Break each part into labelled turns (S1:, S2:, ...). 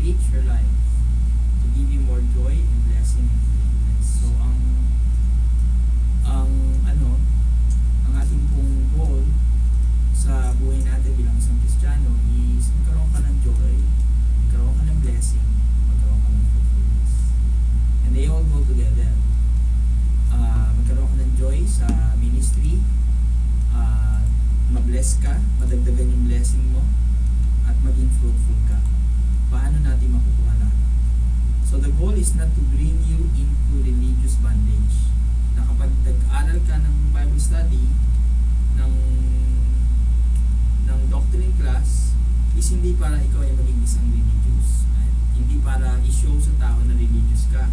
S1: enrich your life, to give you more joy and blessing and forgiveness. So ang ating pong goal sa buhay natin bilang isang Kristiyano is magkaroon ka ng joy, magkaroon ka ng blessing, magkaroon ka ng forgiveness. And they all go together. Magkaroon ka ng joy sa ministry, ma-bless ka, madagdagan yung blessing mo, at maging fruitful ka. Paano natin makukuha lahat? So the goal is not to bring you into religious bondage. Na kapag nag-aral ka ng Bible study, ng doctrine class, is hindi para ikaw ay maging isang religious. Right? Hindi para i-show sa tao na religious ka,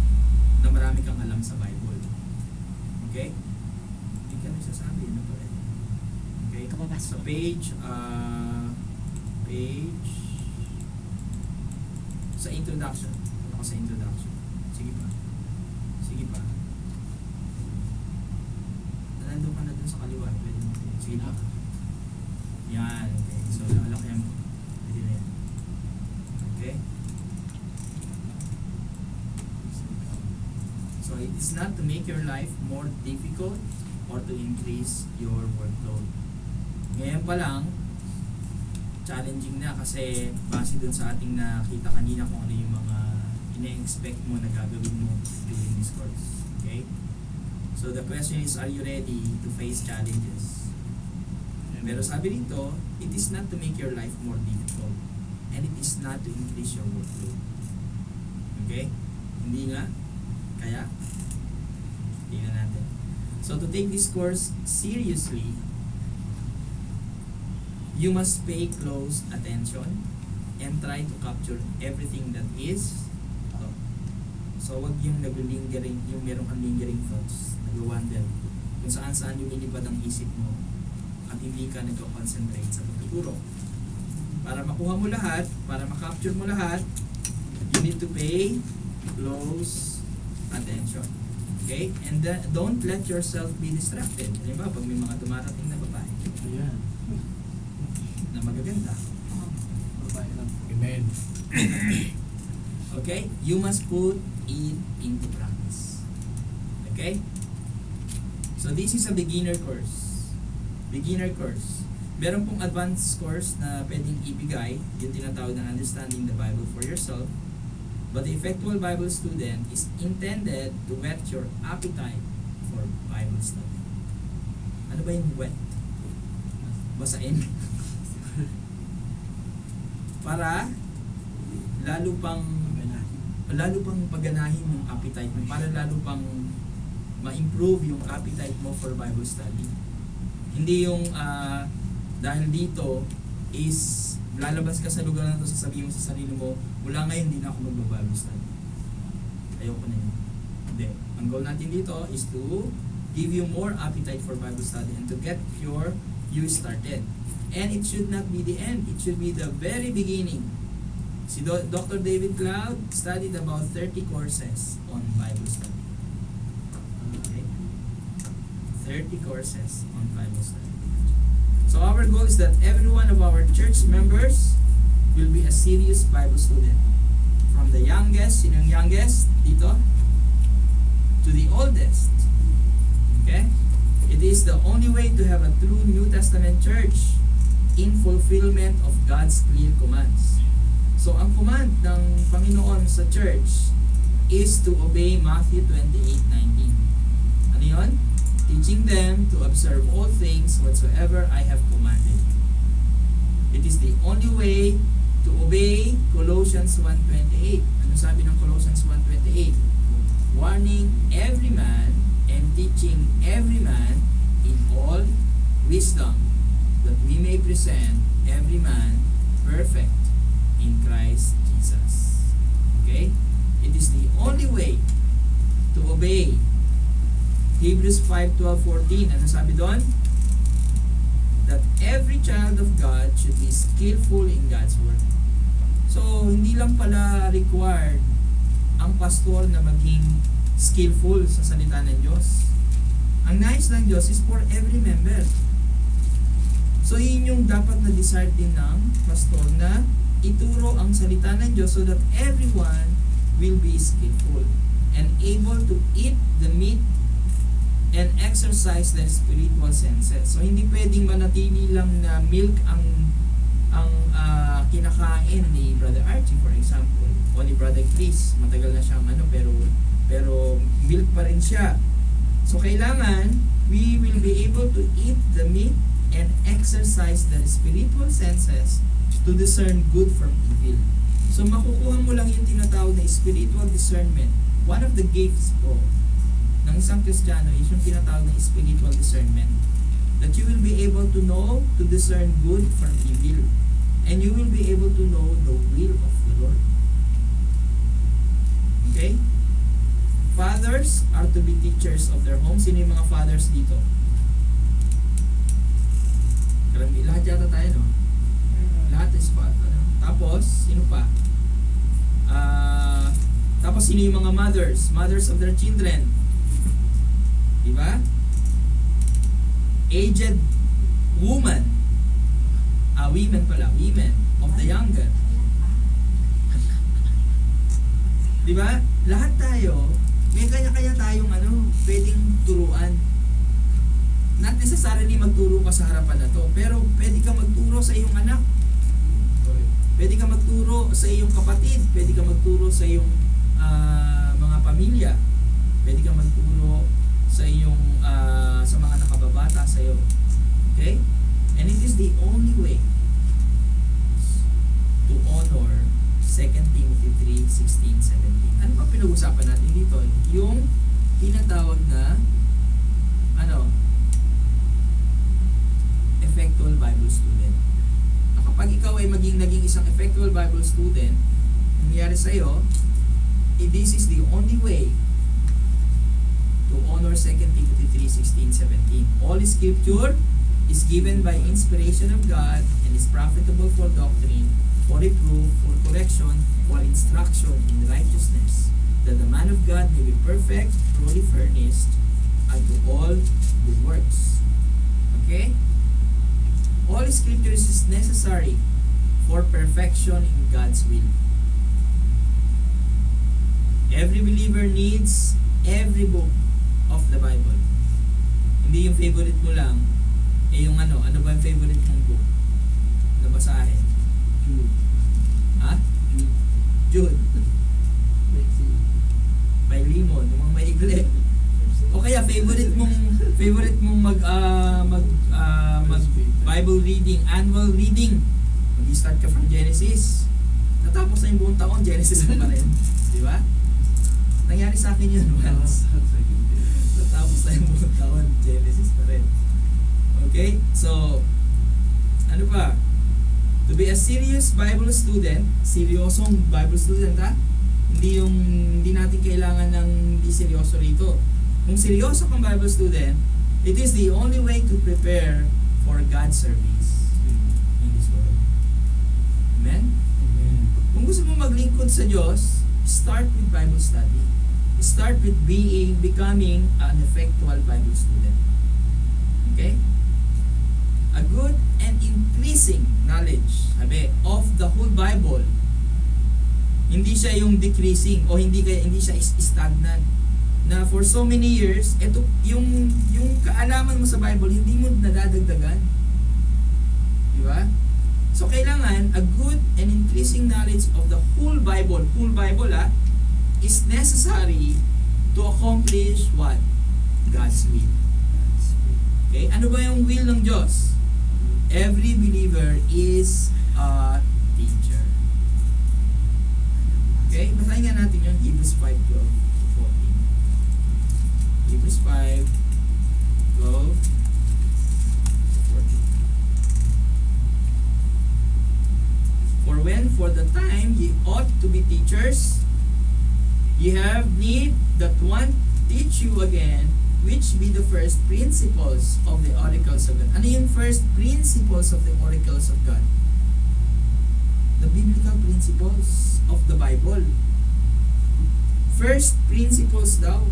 S1: na marami kang alam sa Bible. Okay? Hindi ka nagsasabi, ano pa rin? Okay? Sa page, sa introduction. Ako sa introduction. Sige pa. Nandun ka na dun sa kaliwa. Sige pa. Yan. Okay. So, lalakyan mo. Pwede na yan. Okay? So, it is not to make your life more difficult or to increase your workload. Ngayon pa lang, challenging na kasi base dun sa ating nakita kanina kung ano yung mga ina-expect mo na gagawin mo during this course. Okay? So the question is, are you ready to face challenges? Pero sabi rito, it is not to make your life more difficult and it is not to increase your workload. Okay? Hindi nga? Kaya? Tingnan natin. So to take this course seriously, you must pay close attention and try to capture everything that is. So wag yung nag-lingering, yung meron kang lingering thoughts, nag-wander, kung saan lumilipad ang isip mo at hindi ka nag-concentrate sa pagtuturo. Para makuha mo lahat, para makapture mo lahat, you need to pay close attention. Okay? And don't let yourself be distracted. Halimbawa, pag may mga dumarating na babae,
S2: Ayan.
S1: na magaganda.
S2: Babae lang. Amen.
S1: Okay? You must put it into practice. Okay? So this is a beginner course. Beginner course. Meron pong advanced course na pwedeng ibigay, yung tinatawag na Understanding the Bible for Yourself. But the Effectual Bible Student is intended to whet your appetite for Bible study. Ano ba yung whet? Basain. Para lalo pang paganahin yung appetite mo, para lalo pang ma-improve yung appetite mo for Bible study. Hindi yung dahil dito is lalabas ka sa lugar na to, sasabihin mo sa sarili mo, mula ngayon hindi na ako mag-Bible study. Ayoko na yun. Hindi. Ang goal natin dito is to give you more appetite for Bible study and to get you started. And it should not be the end. It should be the very beginning. Si Dr. David Cloud studied about 30 courses on Bible study. Okay? 30 courses on Bible study. So our goal is that every one of our church members will be a serious Bible student. From the youngest, sino yung youngest? Dito. To the oldest. Okay? It is the only way to have a true New Testament church in fulfillment of God's clear commands. So ang command ng Panginoon sa church is to obey Matthew 28:19. Ano yun? Teaching them to observe all things whatsoever I have commanded you. It is the only way to obey Colossians 1:28. Ano sabi ng Colossians 1:28? Warning every man and teaching every man in all wisdom, that we may present every man perfect in Christ Jesus. Okay? It is the only way to obey. Hebrews 5:12-14, ano sabi doon? That every child of God should be skillful in God's word. So, hindi lang pala required ang pastor na maging skillful sa salita ng Diyos. Ang nais ng Diyos is for every member. So yun yung dapat na desire din ng pastor, na ituro ang salita ng Diyos so that everyone will be skillful and able to eat the meat and exercise their spiritual senses. So hindi pwedeng manatili lang na milk ang kinakain ni Brother Archie, for example, o ni Brother Chris. Matagal na siyang pero milk pa rin siya. So kailangan we will be able to eat the meat and exercise the spiritual senses to discern good from evil. So makukuha mo lang yung tinatawag na spiritual discernment. One of the gifts po ng isang Kristiyano is yung tinatawag na spiritual discernment. That you will be able to know, to discern good from evil. And you will be able to know the will of the Lord. Okay? Fathers are to be teachers of their home. Sino yung mga fathers dito? Karami, lahat yata tayo, no? Lahat is father. Tapos, sino pa? Tapos, sino yung mga mothers? Mothers of their children. Diba? Aged woman. Women of the younger. Diba? Lahat tayo, may kanya-kanya tayong pwedeng turuan. Not necessarily magturo ka sa harapan na to, pero pwede ka magturo sa iyong anak. Pwede ka magturo sa iyong kapatid, pwede ka magturo sa iyong mga pamilya, pwede ka magturo sa iyong sa mga nakababata sa iyo. Okay? And it is the only way to honor 2 Timothy 3:16, 17. Ano ba pinag-usapan natin dito? Yung tinatawag na effectual Bible student. Kapag ikaw ay naging isang effectual Bible student, nangyari sa iyo, this is the only way to honor 2 Timothy 3:16, 17. All Scripture is given by inspiration of God and is profitable for doctrine, for reproof, for correction, for instruction in righteousness, that the man of God may be perfect, truly furnished unto all good works. Okay? All Scriptures is necessary for perfection in God's will. Every believer needs every book of the Bible. Hindi yung favorite mo lang, yung ano ba yung favorite mong book na basahin?
S2: Jude.
S1: Ha? Jude. May limon, yung mga maigli. O kaya favorite mong mag Bible reading, annual reading. Mag-start ka from Genesis. Natapos na yung buong taon, Genesis pa rin. Di ba? Nangyari sa akin yun once. Natapos na yung buong taon, Genesis pa rin. Okay? So, ano pa? To be a serious Bible student, seryosong Bible student ha? Hindi natin kailangan ng hindi seryoso rito. Kung seryoso kang Bible student, it is the only way to prepare for God's service in this world. Amen?
S2: Amen.
S1: Kung gusto mo maglingkod sa Diyos, start with Bible study. Start with becoming an effectual Bible student. Okay? A good and increasing knowledge, of the whole Bible. Hindi siya yung decreasing o hindi siya stagnant. Na for so many years, ito yung kaalaman mo sa Bible hindi mo nadadagdagan. Di ba? So kailangan a good and increasing knowledge of the whole Bible is necessary to accomplish what? God's will. Okay? Ano ba yung will ng Diyos? Every believer is a teacher. Okay? Basahin nga natin yung Hebrews 5:12. Hebrews 5:12-14. For when for the time ye ought to be teachers, ye have need that one teach you again, which be the first principles of the oracles of God. Ano yung first principles of the oracles of God? The biblical principles of the Bible. First principles daw.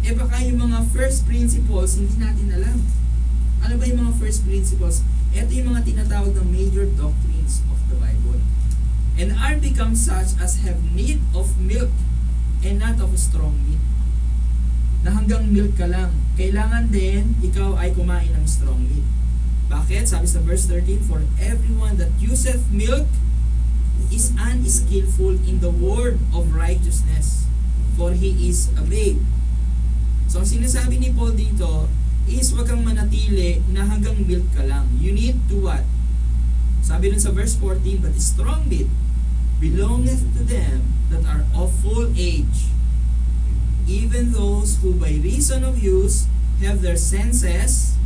S1: Baka yung mga first principles, hindi natin alam. Ano ba yung mga first principles? Ito yung mga tinatawag na major doctrines of the Bible. And are become such as have need of milk and not of strong meat. Na hanggang milk ka lang. Kailangan din ikaw ay kumain ng strong meat. Bakit? Sabi sa verse 13, for everyone that useth milk is unskillful in the word of righteousness, for he is a babe. So, ang sinasabi ni Paul dito is wag kang manatili na hanggang milk ka lang. You need to what? Sabi dun sa verse 14, but strong meat belongeth to them that are of full age, even those who by reason of use have their senses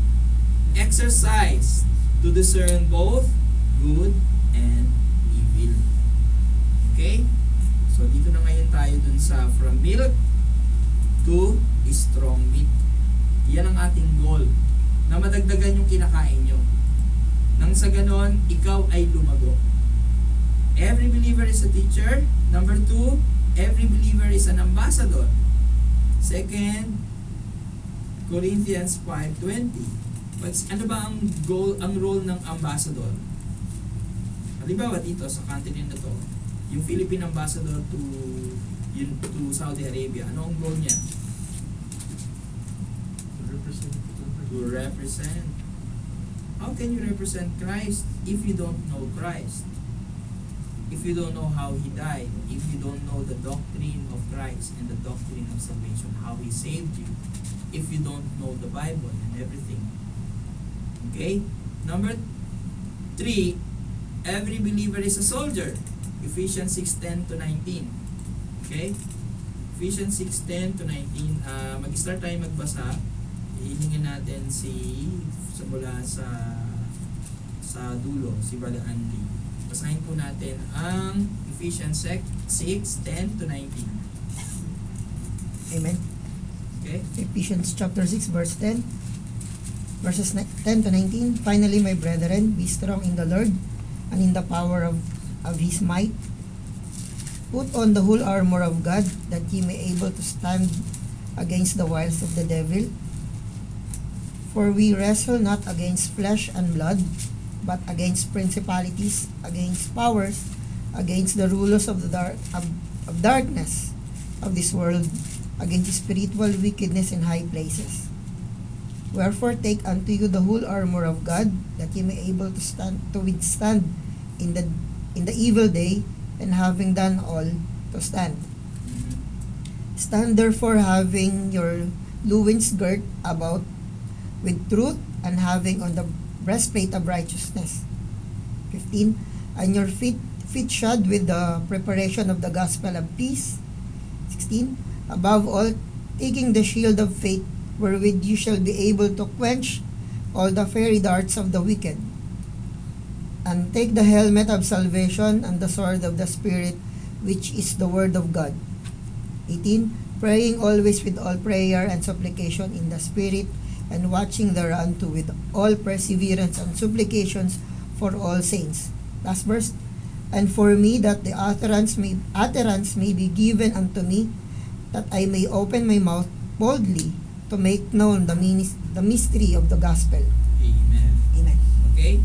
S1: exercised to discern both good and evil. Okay? So, dito na ngayon tayo dun sa from milk to strong meat. Yan ang ating goal. Na madagdagan yung kinakain nyo. Nang sa ganon, ikaw ay lumago. Every believer is a teacher. Number 2, every believer is an ambassador. 2 Corinthians 5:20. Ano ba ang goal, ang role ng ambassador? Halimbawa dito sa continent na to, yung Philippine ambassador to Saudi Arabia, ano ang goal niya? To represent. How can you represent Christ if you don't know Christ? If you don't know how He died, if you don't know the doctrine of Christ and the doctrine of salvation, how He saved you, if you don't know the Bible and everything. Okay? Number 3, every believer is a soldier. Ephesians 6:10-19. Okay? Ephesians 6:10-19. Mag-start tayo magbasa. Ihingin natin mula sa dulo, si Brother Andy. Basahin po natin ang Ephesians 6:10-19.
S3: Amen.
S1: Okay?
S3: Ephesians chapter 6 verse 10. Verses 10-19. Finally, my brethren, be strong in the Lord and in the power of His might. Put on the whole armor of God, that ye may able to stand against the wiles of the devil. For we wrestle not against flesh and blood, but against principalities, against powers, against the rulers of the darkness of this world, against spiritual wickedness in high places. Wherefore take unto you the whole armor of God, that ye may able to withstand in the evil day, and having done all, to stand. Stand therefore, having your loins girt about with truth, and having on the breastplate of righteousness. 15. And your feet shod with the preparation of the gospel of peace. 16. Above all, taking the shield of faith, wherewith you shall be able to quench all the fiery darts of the wicked. And take the helmet of salvation and the sword of the Spirit, which is the word of God. 18. Praying always with all prayer and supplication in the Spirit, and watching thereunto with all perseverance and supplications for all saints. Last verse. And for me, that the utterance may be given unto me, that I may open my mouth boldly to make known the mystery of the gospel.
S1: Amen.
S3: Amen.
S1: Okay?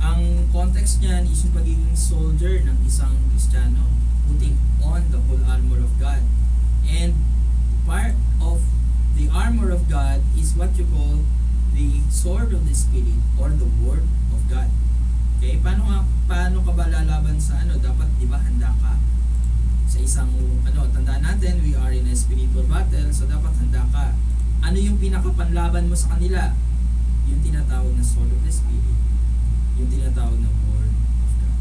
S1: Ang context niyan is yung pagiging soldier ng isang Kristiyano, putting on the whole armor of God. And part of the armor of God is what you call the sword of the Spirit or the word of God. Okay? Paano ka ba lalaban sa dapat, di ba, handa ka? Sa isang, tandaan natin, we are in a spiritual battle, so dapat handa ka. Ano yung pinakapanlaban mo sa kanila? Yung tinatawag na sword of the Spirit. Yung tinatawag na word of God.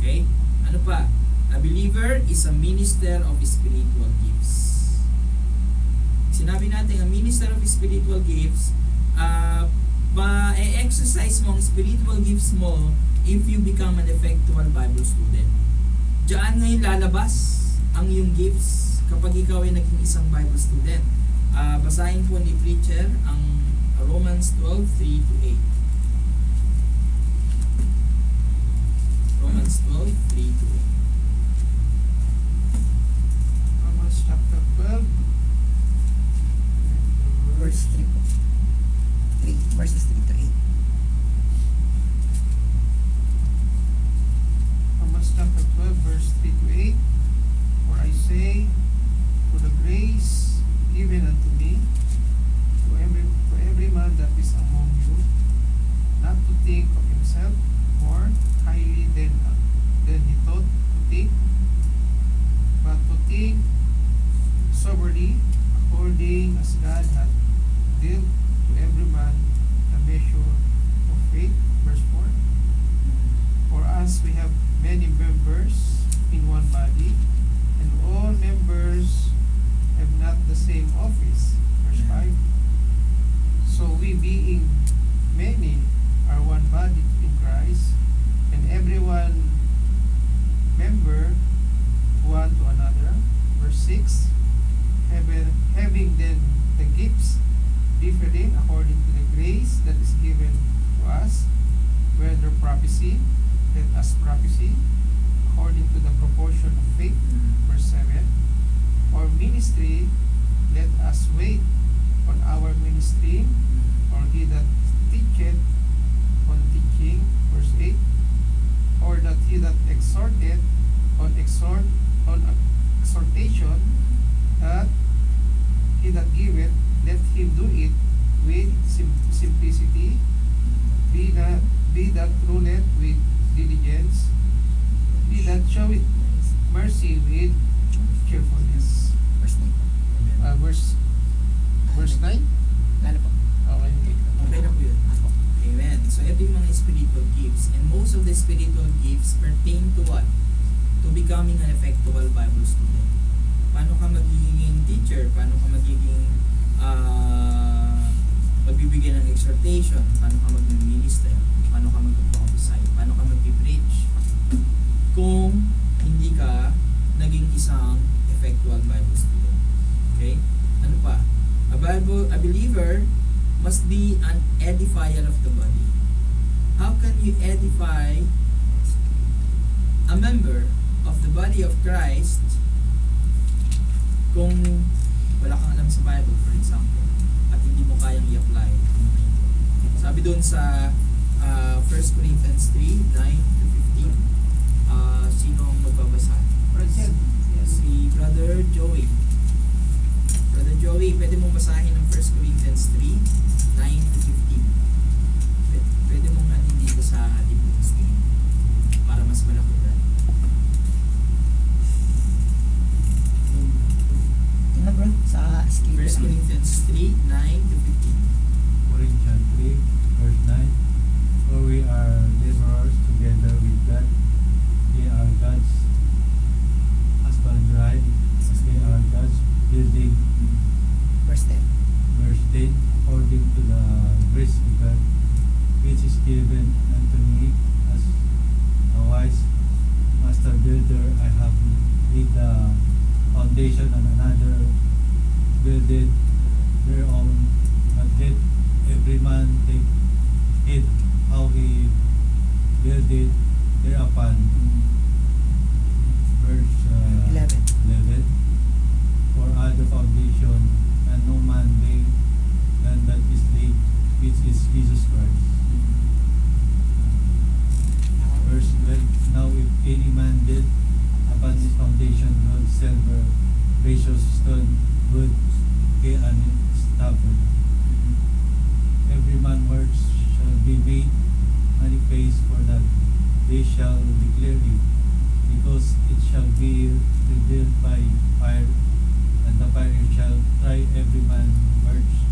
S1: Okay? Ano pa? A believer is a minister of spiritual gifts. Sinabi natin, a minister of spiritual gifts, ma-exercise mo ang spiritual gifts mo if you become an effectual Bible student. Diyan ngayon lalabas ang iyong gifts kapag ikaw ay naging isang Bible student. Basahin po ni preacher ang Romans 12:3-8. Romans 12:3-8.
S2: Romans chapter 12.
S3: Verse 3 po. 3, verses 3-8.
S2: verse 3 to 8. For I say, for the grace given unto me, to every man that is among you, not to think of himself more highly than he thought to think, but to think soberly, according as God hath dealt to every man the measure of faith. Verse 4. For as we have many members in one body, and all members have not the same office. Verse 5. So we being many are one body in Christ, and every one member one to another. Verse 6. Having then the gifts differing according to the grace that is given to us, whether prophecy, let us prophecy according to the proportion of faith. Verse 7. Or ministry, let us wait on our ministry, or he that teacheth on teaching. Verse 8. Or that he that exhorteth on exhortation, that he that giveth, let him do it with simplicity. Be that ruleth with diligence. Be that showeth mercy with cheerfulness.
S3: Verse 9.
S2: Verse 9?
S3: Lalo po.
S2: Okay.
S1: Okay na po yun. Amen. So, ito yung mga spiritual gifts. And most of the spiritual gifts pertain to what? To becoming an effectual Bible student. Paano ka magiging teacher? Paano ka magiging magbibigay ng exhortation? Paano ka mag-minister? Paano ka mag-prophesy? Paano ka mag-preach? Kung hindi ka naging isang effectual Bible student. Okay? Ano pa? A believer must be an edifier of the body. How can you edify a member of the body of Christ kung wala kang alam sa Bible, for example, at hindi mo kayang i-apply? Sabi doon sa 1 Corinthians 3, 9 to 15, sino ang magbabasa? Si Brother Joey. Brother Joey, pwede mong basahin ng 1 Corinthians 3, 9 to 15. Pwede mong anin dito sa ating screen para mas malakuran.
S3: Ano bro? Sa screen.
S1: 1 Corinthians 3, 9 to 15.
S4: Corinthians 3, verse 9. For we are laborers together with God. We are God's husbandry. We are God's building.
S3: Verse 10.
S4: Verse 10. According to the grace of God, which is given unto me as a wise master builder, I have laid the foundation, and another builded their own. But let every man take heed how he builded thereupon. Verse
S3: 11.
S4: 11. For other foundation, and no man laid than that is laid, which is Jesus Christ. Verse 12. Now if any man build upon this foundation gold, silver, precious stone, wood, hay, and stubble, every man works shall be made manifest, for that they shall declare it, because it shall be revealed by fire, and the fire shall try every man works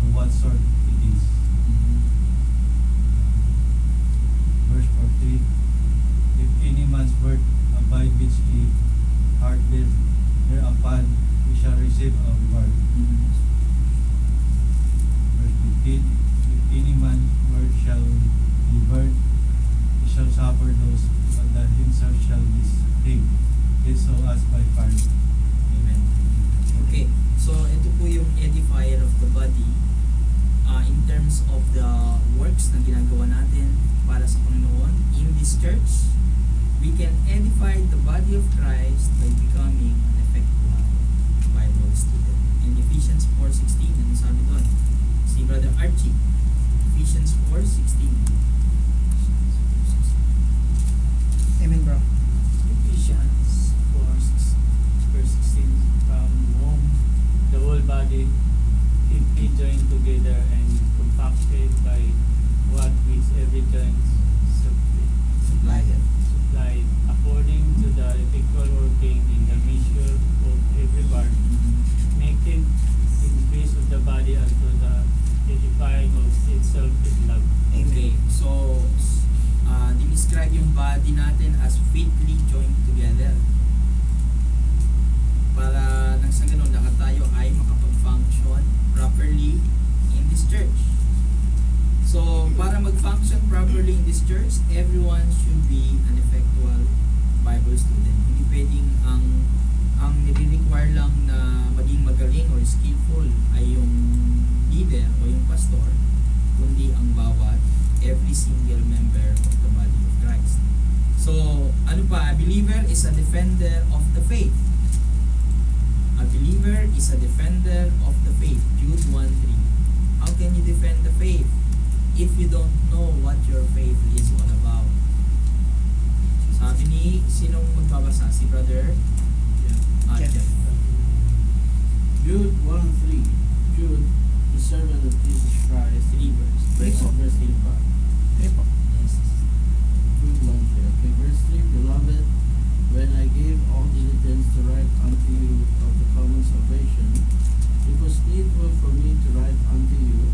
S4: of what sort it is. Verse 14. If any man's work abide which he hearteth thereupon, we shall receive a reward. Verse 15. If any man's word shall be burned, he shall suffer those, but that himself shall be saved, if so as by fire.
S1: Amen. Okay, so ito po yung edifier of the body in terms of the works na ginagawa natin para sa Panginoon in this church. We can edify the body of Christ by becoming an effective Bible student. In Ephesians 4:16, ano sabi doon? Si Brother Archie, Ephesians 4:16.
S3: Amen bro.
S5: Ephesians
S1: us fitly joined together. Para nang sa ganun, lahat tayo ay makapag-function properly in this church. So, para mag-function properly in this church, everyone should be an effectual Bible student. Hindi pwedeng ang nire-require lang na maging magaling or skillful ay yung leader o yung pastor, kundi ang bawat, every single member of the body of Christ. So, ano pa? A believer is a defender of the faith. A believer is a defender of the faith. Jude 1:3. How can you defend the faith if you don't know what your faith is all about? Sabi ni, sinong magbabasa? Si brother?
S3: Jeff.
S1: Jeff.
S5: Jude 1:3. Jude, the servant of Jesus Christ.
S1: 3 verse.
S5: Verse 3 pa.
S1: Yes.
S5: Jude 1:3. Okay, verse 3. Beloved, when I gave all diligence to write unto you of the common salvation, it was needful for me to write unto you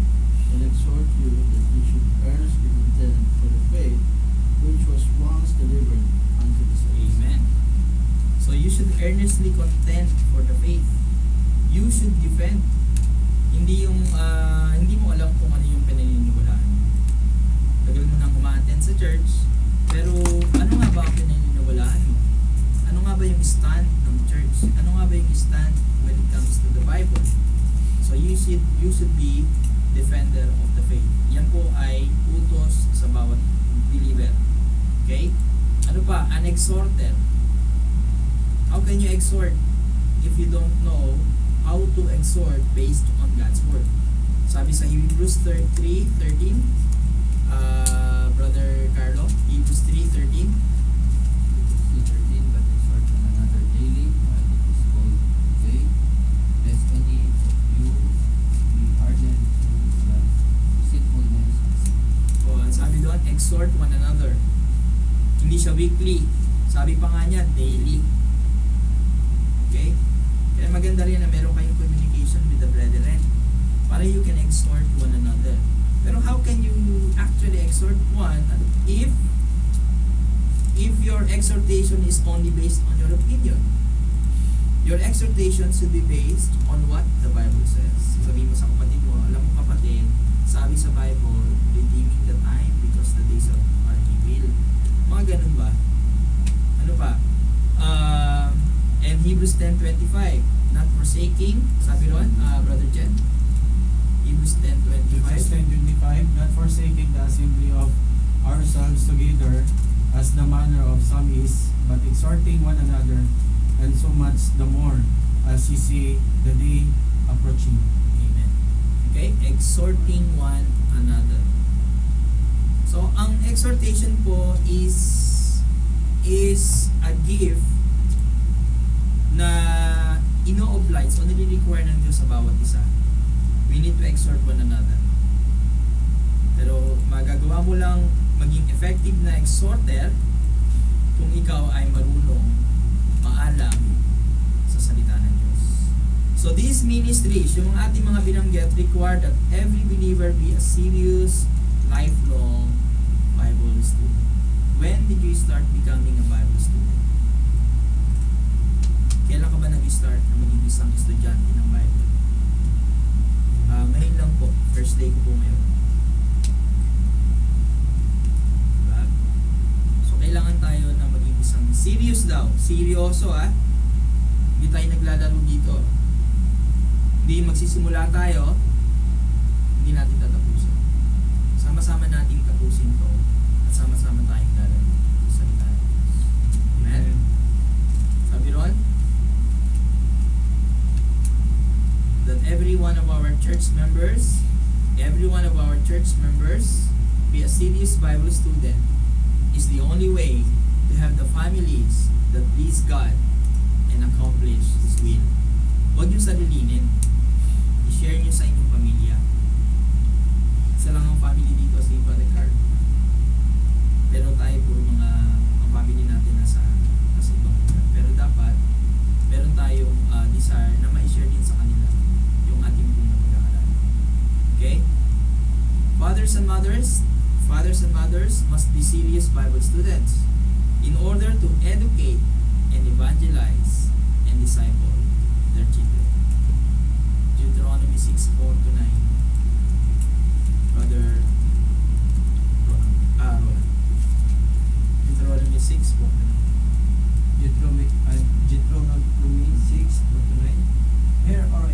S5: and exhort you that you should earnestly contend for the faith which was once delivered unto the saints.
S1: Amen. So you should earnestly contend for the faith. You should defend. Hindi yung hindi mo alam kung ano yung pinaniniwalaan mo. Tagal mo nang umaattend sa church, pero ano nga ba ang pinaniniwalaan mo? Ano nga ba yung stand ng church? Ano nga ba yung stand when it comes to the Bible? So you should be defender of the faith. Yan po ay utos sa bawat believer. Okay? Ano pa? An exhorter. How can you exhort if you don't know how to exhort based on God's word? Sabi sa Hebrews 3:13, Brother Carlo, Hebrews 3:13.
S6: Hebrews 3:13, but exhort one another daily while it is called today, lest any of you be hardened through the deceitfulness of sin.
S1: O, ang sabi doon, exhort one another. Hindi siya weekly. Sabi pa nga niya, daily. Okay? Kaya maganda rin na meron kayong communication with the brethren para you can exhort one another. Pero how can you actually exhort one if your exhortation is only based on your opinion? Your exhortation should be based on what the Bible says. Sabihin mo sa kapatid mo, alam mo kapatid, sabi sa Bible, redeeming the time because the days are evil. Mga ganun ba? Ano pa? And Hebrews 10:25, not forsaking, sabi ron, Brother Jen? Hebrews 10:25.
S7: 10:25, not forsaking the assembly of ourselves together, as the manner of some is, but exhorting one another, and so much the more, as ye see the day approaching.
S1: Amen. Okay? Exhorting one another. So, ang exhortation po is a gift na ino-oblige o nire-require ng Diyos sa bawat isa. We need to exhort one another. Pero magagawa mo lang maging effective na exhorter kung ikaw ay marunong maalam sa salita ng Diyos. So these ministries, yung ating mga binanggit, require that every believer be a serious, lifelong Bible student. When did you start becoming a Bible student? Kailan ka ba nag-start na maging isang estudyante ng Bible? Ngayon lang po. First day ko po ngayon. Diba? So, kailangan tayo na maging isang serious daw. Seryoso Hindi tayo naglalaro dito. Hindi magsisimula tayo, hindi natin tatapusin. Sama-sama nating tapusin to at sama-sama tayong lalaro sa salita ng Diyos. Amen? Sabi ron, that every one of our church members be a serious Bible student is the only way to have the families that please God and accomplish His will. Huwag niyong sarilinin. I-share niyo sa inyong pamilya. Isa lang ang family dito, si Brother Carl. Pero tayo puro ang family natin nasa ibang lugar. Pero dapat meron tayong desire na ma-share din sa kanila yung ating pong pag-aaral. Okay? Fathers and mothers must be serious Bible students. In order educate and evangelize and disciple their children. Deuteronomy 6:4-9. Brother Roland. Deuteronomy 6:4-9.
S8: Deuteronomy 6:9. Hear, O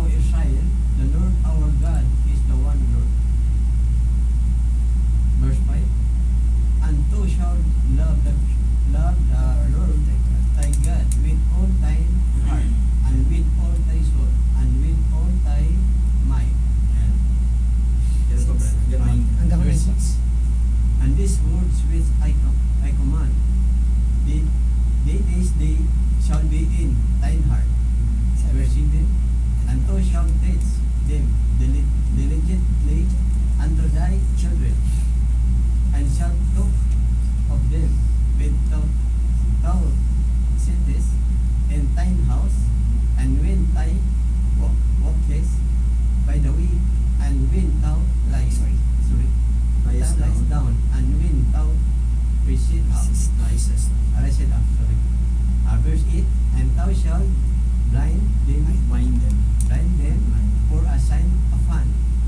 S8: Israel, the Lord our God is the one Lord. Verse 5. And thou shalt love the Lord thy God with all thy heart, and with all thy soul, and with all thy might.
S1: Yes, po, brother. Hanggang
S3: Hanggang
S8: Verse
S3: 9 po.
S8: 6. And these words which I command, they shall be in thine heart. Verse 7. And thou shalt teach them diligently unto thy children, and shalt talk of them when thou sittest in thine house, and when thou walkest by the way, and when thou liest down, and when thou risest up. Verse 8. And thou shalt blind them for a sign of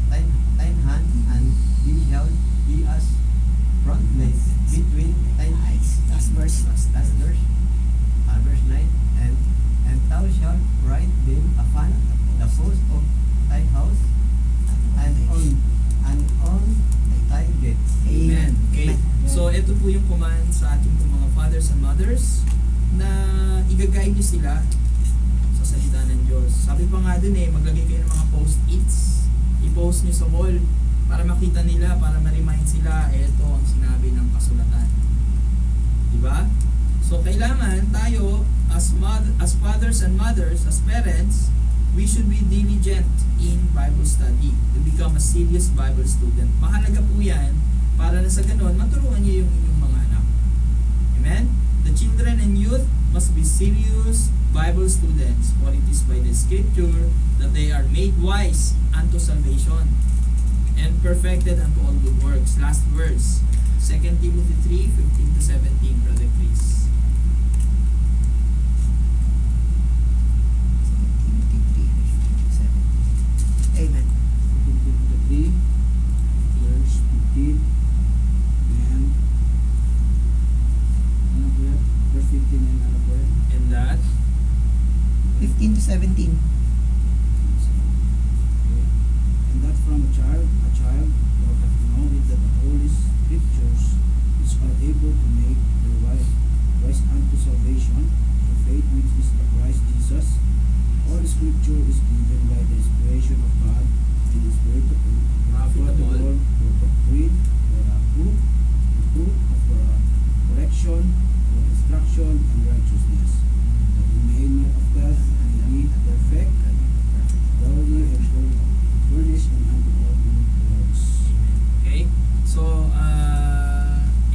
S8: thine hand, and they shall be as frontlet between thine eyes.
S3: Last verse.
S8: Last verse. Verse 9. And thou shalt write them upon the post of thy house, and on thy gates.
S1: Amen. Okay. So, ito po yung command sa ating po mga fathers and mothers na i-guide nyo sila sa salita ng Diyos. Sabi pa nga dun maglagay kayo ng mga post-its. I-post nyo sa wall para makita nila, para ma-remind sila, ito ang sinabi ng kasulatan. Diba? So, kailangan tayo as fathers and mothers, as parents, we should be diligent in Bible study to become a serious Bible student. Mahalaga po yan para na sa ganun, maturuan niyo yung inyong mga anak. Amen? The children and youth must be serious Bible students, for it is by the Scripture that they are made wise unto salvation and perfected unto all good works. Last verse, 2 Timothy 3:15-17, Brother Chris.
S3: Amen.
S5: 2 verse 15 and ano po yan? Verse 15 and ano po yan?
S1: And that
S3: 15 to 17.
S5: Okay. And that from a child thou hast known that the Holy Scriptures which are able to make the wise unto salvation through faith which is the Christ Jesus. All Scripture is given by the inspiration of God and is profitable for doctrine, for reproof, for correction, for instruction, and righteousness, that we may know of God and be perfect, thoroughly and furnished unto all good works.
S1: Okay? So,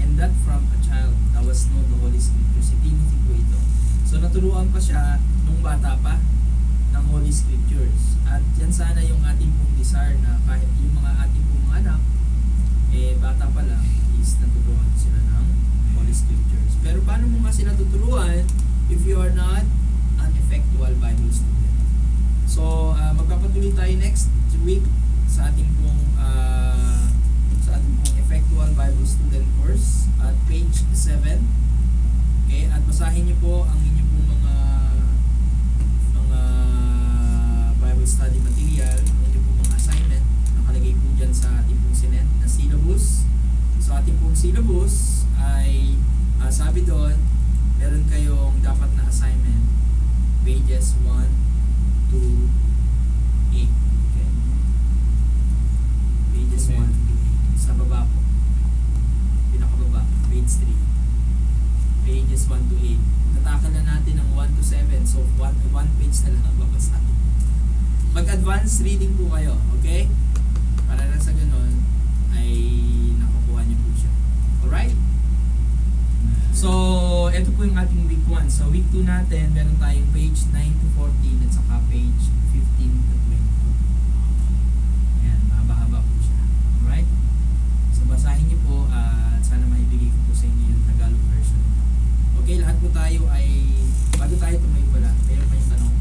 S1: and that from a child, thou hast known the Holy Scripture. Si Timothy po ito. So, naturuan pa siya nung bata pa ng Holy Scriptures. At yan sana yung ating pong desire na kahit yung mga ating pong mga anak, bata pa lang, is naturuan sila ng Holy Scriptures. Pero paano mo nga sila tuturuan if you are not an effectual Bible student? So, magpapatuloy tayo next week sa ating pong effectual Bible student course at page 7. Okay, at basahin niyo po ang inyong pong mga Bible study material, ang inyong pong mga assignment, nakalagay po dyan sa ating pong sinet na syllabus. So ating pong syllabus ay sabi doon, meron kayong dapat na assignment, pages 1 to 8. Okay. Pages 1 to 8. Sa baba po. Pinakababa, page 3. Pages 1 to 8. Natakal na natin ang 1 to 7. So, one page na lang ang babasahin. Mag-advance reading po kayo, okay? Para na sa ganun, ay nakukuha niyo po siya. Alright? So, ito po yung ating week 1. So, week 2 natin, meron tayong page 9 to 14 at saka page 15 to 20. Ayan, mahaba-haba po siya. Alright? So, basahin niyo po at sana maibigay ko po sa inyo yung Tagalog version. Okay, lahat bago tayo tumuloy pala, mayroon pa yung tanong.